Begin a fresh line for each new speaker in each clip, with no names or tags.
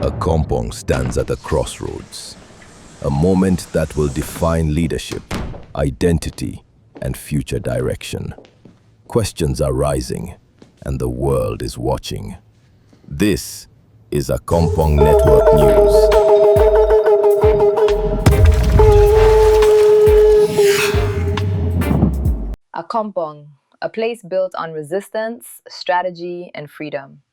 Accompong stands at a crossroads, a moment that will define leadership, identity, and future direction. Questions are rising, and the world is watching. This is Accompong Network News.
Accompong, a place built on resistance, strategy, and freedom.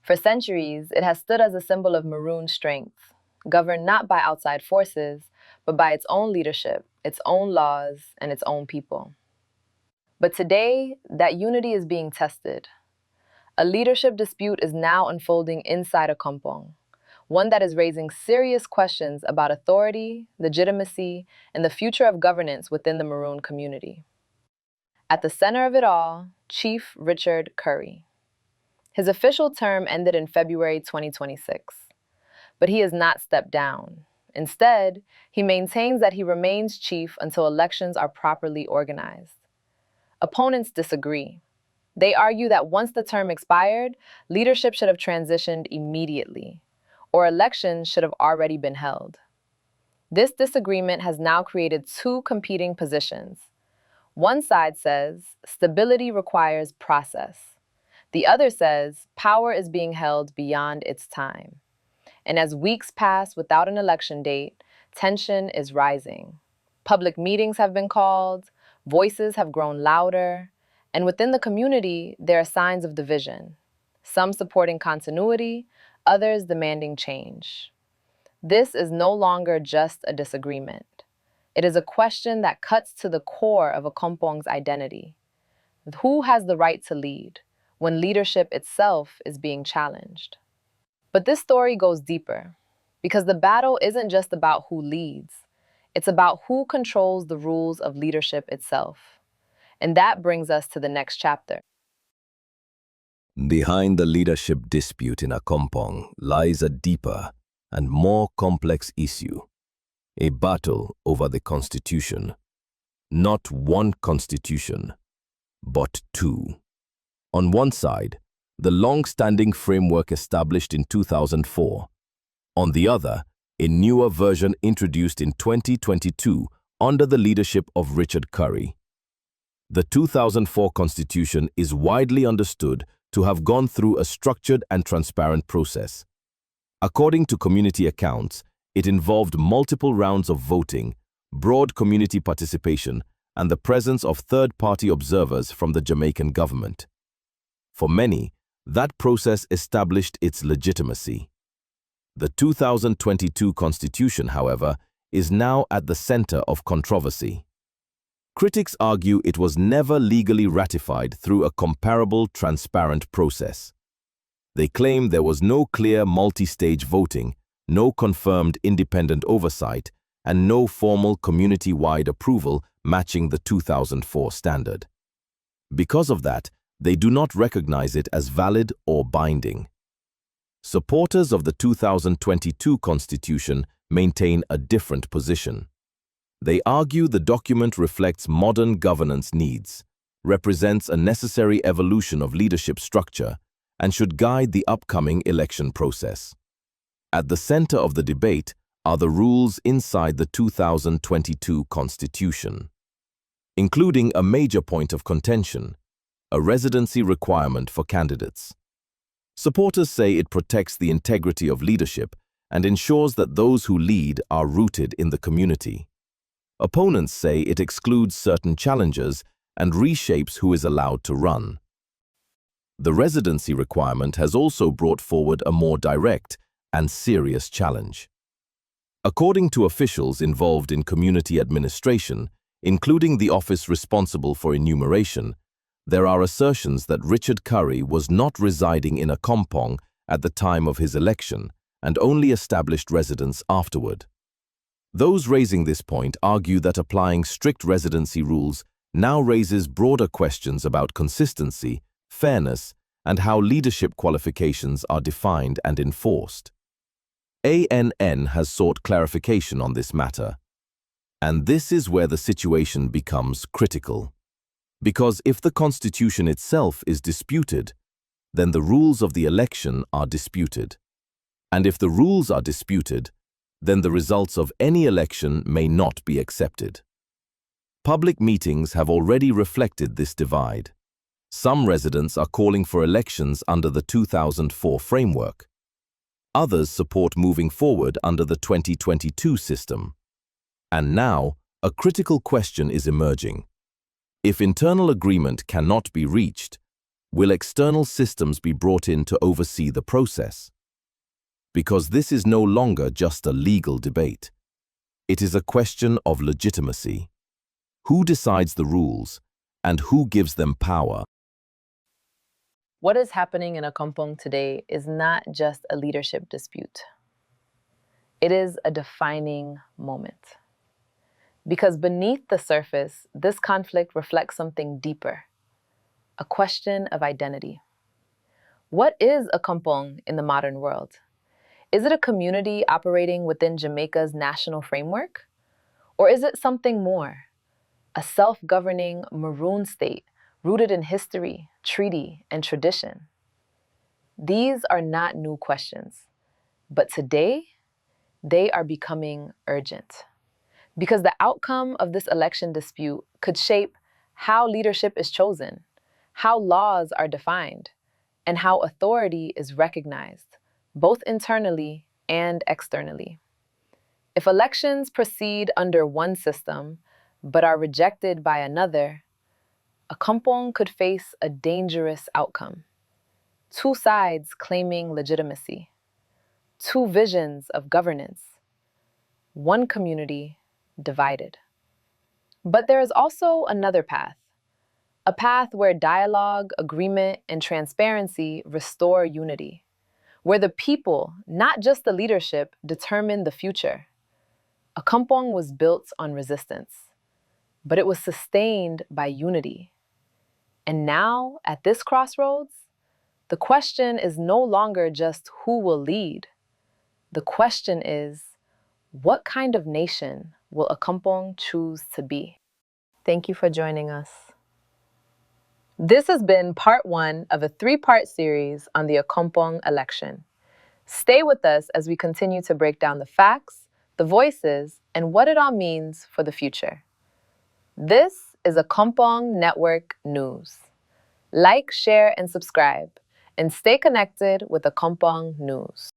For centuries, it has stood as a symbol of Maroon strength, governed not by outside forces, but by its own leadership, its own laws, and its own people. But today, that unity is being tested. A leadership dispute is now unfolding inside Accompong, one that is raising serious questions about authority, legitimacy, and the future of governance within the Maroon community. At the center of it all, Chief Richard Curry. His official term ended in February 2026, but he has not stepped down. Instead, he maintains that he remains chief until elections are properly organized. Opponents disagree. They argue that once the term expired, leadership should have transitioned immediately, or elections should have already been held. This disagreement has now created two competing positions. One side says stability requires process. The other says power is being held beyond its time. And as weeks pass without an election date, tension is rising. Public meetings have been called, voices have grown louder, and within the community, there are signs of division. Some supporting continuity, others demanding change. This is no longer just a disagreement. It is a question that cuts to the core of Accompong's identity. Who has the right to lead when leadership itself is being challenged? But this story goes deeper, because the battle isn't just about who leads. It's about who controls the rules of leadership itself. And that brings us to the next chapter.
Behind the leadership dispute in Accompong lies a deeper and more complex issue. A battle over the constitution. Not one constitution, but two. On one side, the long-standing framework established in 2004. On the other, a newer version introduced in 2022 under the leadership of Richard Curry. The 2004 constitution is widely understood to have gone through a structured and transparent process. According to community accounts, it involved multiple rounds of voting, broad community participation, and the presence of third-party observers from the Jamaican government. For many, that process established its legitimacy. The 2022 Constitution, however, is now at the center of controversy. Critics argue it was never legally ratified through a comparable, transparent process. They claim there was no clear multi-stage voting, no confirmed independent oversight, and no formal community-wide approval matching the 2004 standard. Because of that, they do not recognize it as valid or binding. Supporters of the 2022 Constitution maintain a different position. They argue the document reflects modern governance needs, represents a necessary evolution of leadership structure, and should guide the upcoming election process. At the center of the debate are the rules inside the 2022 Constitution, including a major point of contention, a residency requirement for candidates. Supporters say it protects the integrity of leadership and ensures that those who lead are rooted in the community. Opponents say it excludes certain challengers and reshapes who is allowed to run. The residency requirement has also brought forward a more direct and serious challenge. According to officials involved in community administration, including the office responsible for enumeration, there are assertions that Richard Curry was not residing in Accompong at the time of his election and only established residence afterward. Those raising this point argue that applying strict residency rules now raises broader questions about consistency, fairness, and how leadership qualifications are defined and enforced. ANN has sought clarification on this matter. And this is where the situation becomes critical. Because if the Constitution itself is disputed, then the rules of the election are disputed. And if the rules are disputed, then the results of any election may not be accepted. Public meetings have already reflected this divide. Some residents are calling for elections under the 2004 framework. Others support moving forward under the 2022 system. And now, a critical question is emerging. If internal agreement cannot be reached, will external systems be brought in to oversee the process? Because this is no longer just a legal debate. It is a question of legitimacy. Who decides the rules, and who gives them power?
What is happening in Accompong today is not just a leadership dispute. It is a defining moment. Because beneath the surface, this conflict reflects something deeper, a question of identity. What is Accompong in the modern world? Is it a community operating within Jamaica's national framework? Or is it something more? A self-governing Maroon state rooted in history, treaty, and tradition? These are not new questions, but today, they are becoming urgent. Because the outcome of this election dispute could shape how leadership is chosen, how laws are defined, and how authority is recognized, both internally and externally. If elections proceed under one system, but are rejected by another, Accompong could face a dangerous outcome. Two sides claiming legitimacy, two visions of governance, one community divided. But there is also another path, a path where dialogue, agreement, and transparency restore unity, where the people, not just the leadership, determine the future. Accompong was built on resistance, but it was sustained by unity. And now, at this crossroads, the question is no longer just who will lead. The question is, what kind of nation will Accompong choose to be? Thank you for joining us. This has been part one of a three-part series on the Accompong election. Stay with us as we continue to break down the facts, the voices, and what it all means for the future. This is Accompong Network News. Like, share, and subscribe, and stay connected with Accompong News.